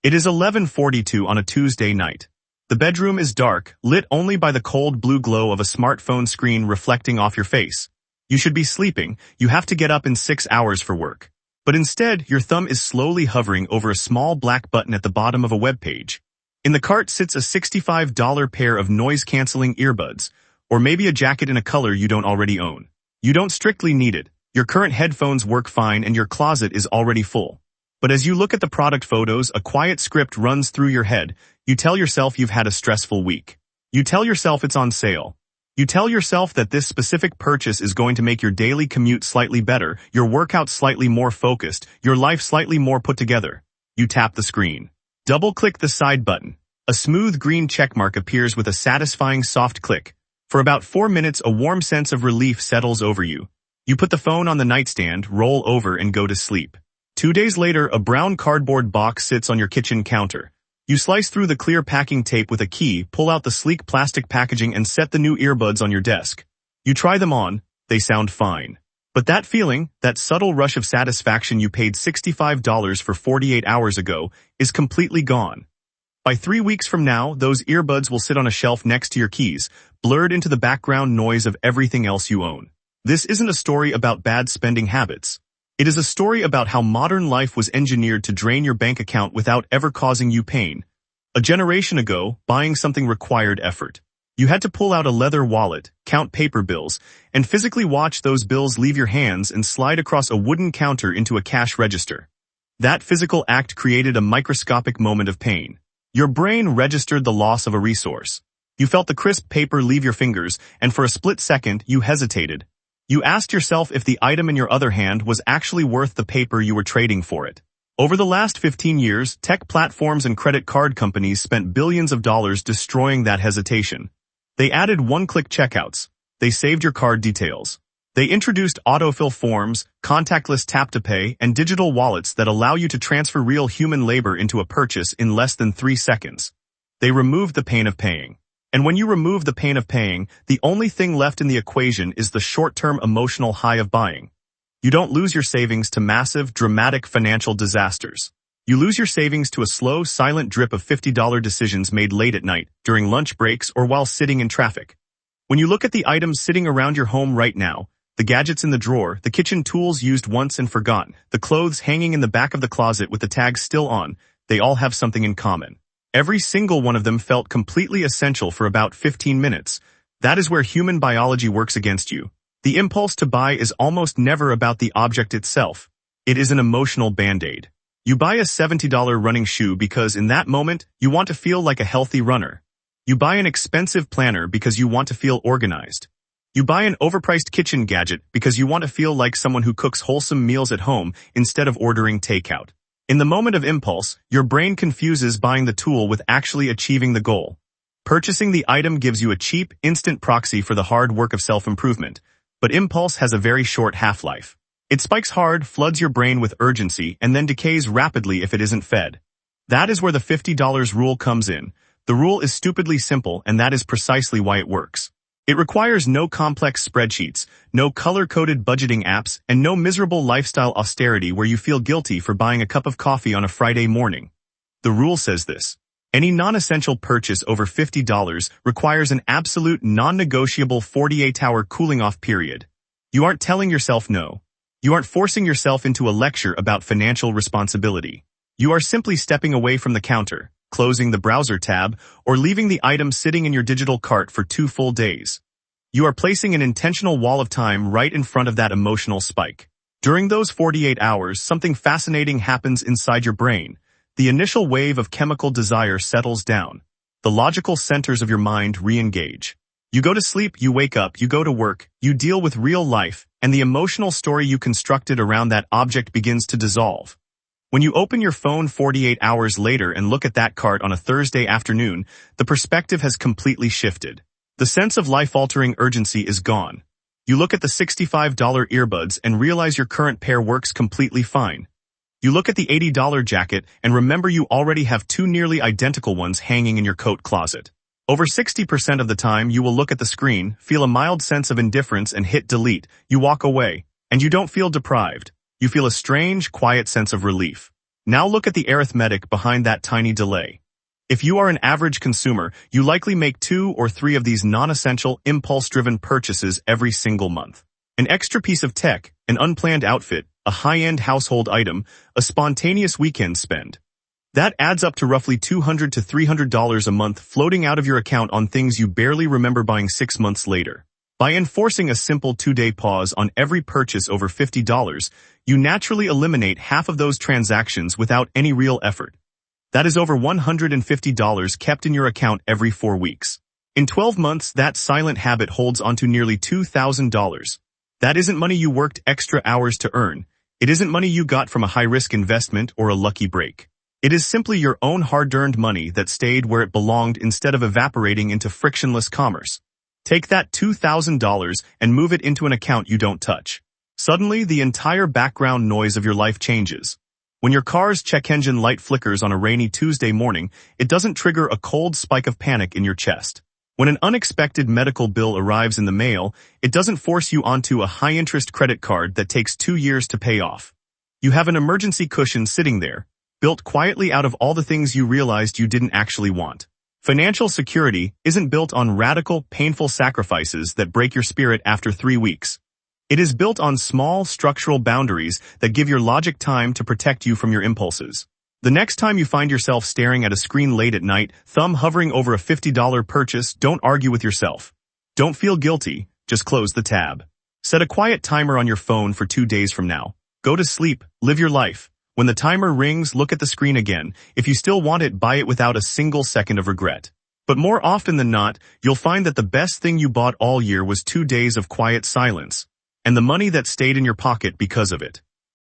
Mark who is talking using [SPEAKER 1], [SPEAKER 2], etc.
[SPEAKER 1] It is 11:42 on a Tuesday night. The bedroom is dark, lit only by the cold blue glow of a smartphone screen reflecting off your face. You should be sleeping, you have to get up in 6 hours for work. But instead, your thumb is slowly hovering over a small black button at the bottom of a web page. In the cart sits a $65 pair of noise-canceling earbuds, or maybe a jacket in a color you don't already own. You don't strictly need it. Your current headphones work fine and your closet is already full. But as you look at the product photos, a quiet script runs through your head. You tell yourself you've had a stressful week. You tell yourself it's on sale. You tell yourself that this specific purchase is going to make your daily commute slightly better, your workout slightly more focused, your life slightly more put together. You tap the screen. Double-click the side button. A smooth green checkmark appears with a satisfying soft click. For about 4 minutes, a warm sense of relief settles over you. You put the phone on the nightstand, roll over, and go to sleep. 2 days later, a brown cardboard box sits on your kitchen counter. You slice through the clear packing tape with a key, pull out the sleek plastic packaging, and set the new earbuds on your desk. You try them on, they sound fine. But that feeling, that subtle rush of satisfaction you paid $65 for 48 hours ago, is completely gone. By 3 weeks from now, those earbuds will sit on a shelf next to your keys, blurred into the background noise of everything else you own. This isn't a story about bad spending habits. It is a story about how modern life was engineered to drain your bank account without ever causing you pain. A generation ago, buying something required effort. You had to pull out a leather wallet, count paper bills, and physically watch those bills leave your hands and slide across a wooden counter into a cash register. That physical act created a microscopic moment of pain. Your brain registered the loss of a resource. You felt the crisp paper leave your fingers, and for a split second, you hesitated. You asked yourself if the item in your other hand was actually worth the paper you were trading for it. Over the last 15 years, tech platforms and credit card companies spent billions of dollars destroying that hesitation. They added one-click checkouts. They saved your card details. They introduced autofill forms, contactless tap-to-pay, and digital wallets that allow you to transfer real human labor into a purchase in less than 3 seconds. They removed the pain of paying. And when you remove the pain of paying, the only thing left in the equation is the short-term emotional high of buying. You don't lose your savings to massive, dramatic financial disasters. You lose your savings to a slow, silent drip of $50 decisions made late at night, during lunch breaks, or while sitting in traffic. When you look at the items sitting around your home right now, the gadgets in the drawer, the kitchen tools used once and forgotten, the clothes hanging in the back of the closet with the tags still on, they all have something in common. Every single one of them felt completely essential for about 15 minutes. That is where human biology works against you. The impulse to buy is almost never about the object itself. It is an emotional band-aid. You buy a $70 running shoe because in that moment, you want to feel like a healthy runner. You buy an expensive planner because you want to feel organized. You buy an overpriced kitchen gadget because you want to feel like someone who cooks wholesome meals at home instead of ordering takeout. In the moment of impulse, your brain confuses buying the tool with actually achieving the goal. Purchasing the item gives you a cheap, instant proxy for the hard work of self-improvement, but impulse has a very short half-life. It spikes hard, floods your brain with urgency, and then decays rapidly if it isn't fed. That is where the $50 rule comes in. The rule is stupidly simple, and that is precisely why it works. It requires no complex spreadsheets, no color-coded budgeting apps, and no miserable lifestyle austerity where you feel guilty for buying a cup of coffee on a Friday morning. The rule says this: any non-essential purchase over $50 requires an absolute non-negotiable 48-hour cooling-off period. You aren't telling yourself no. You aren't forcing yourself into a lecture about financial responsibility. You are simply stepping away from the counter, closing the browser tab, or leaving the item sitting in your digital cart for 2 full days. You are placing an intentional wall of time right in front of that emotional spike. During those 48 hours, something fascinating happens inside your brain. The initial wave of chemical desire settles down. The logical centers of your mind re-engage. You go to sleep, you wake up, you go to work, you deal with real life, and the emotional story you constructed around that object begins to dissolve. When you open your phone 48 hours later and look at that cart on a Thursday afternoon, the perspective has completely shifted. The sense of life-altering urgency is gone. You look at the $65 earbuds and realize your current pair works completely fine. You look at the $80 jacket and remember you already have 2 nearly identical ones hanging in your coat closet. Over 60% of the time you will look at the screen, feel a mild sense of indifference and hit delete. You walk away, and you don't feel deprived. You feel a strange, quiet sense of relief. Now look at the arithmetic behind that tiny delay. If you are an average consumer, you likely make 2 or 3 of these non-essential, impulse-driven purchases every single month. An extra piece of tech, an unplanned outfit, a high-end household item, a spontaneous weekend spend. That adds up to roughly $200 to $300 a month floating out of your account on things you barely remember buying 6 months later. By enforcing a simple 2-day pause on every purchase over $50, you naturally eliminate half of those transactions without any real effort. That is over $150 kept in your account every 4 weeks. In 12 months, that silent habit holds onto nearly $2,000. That isn't money you worked extra hours to earn. It isn't money you got from a high-risk investment or a lucky break. It is simply your own hard-earned money that stayed where it belonged instead of evaporating into frictionless commerce. Take that $2,000 and move it into an account you don't touch. Suddenly, the entire background noise of your life changes. When your car's check engine light flickers on a rainy Tuesday morning, it doesn't trigger a cold spike of panic in your chest. When an unexpected medical bill arrives in the mail, it doesn't force you onto a high-interest credit card that takes 2 years to pay off. You have an emergency cushion sitting there, built quietly out of all the things you realized you didn't actually want. Financial security isn't built on radical, painful sacrifices that break your spirit after 3 weeks. It is built on small, structural boundaries that give your logic time to protect you from your impulses. The next time you find yourself staring at a screen late at night, thumb hovering over a $50 purchase, don't argue with yourself. Don't feel guilty, just close the tab. Set a quiet timer on your phone for 2 days from now. Go to sleep, live your life. When the timer rings, look at the screen again. If you still want it, buy it without a single second of regret. But more often than not, you'll find that the best thing you bought all year was 2 days of quiet silence. And the money that stayed in your pocket because of it.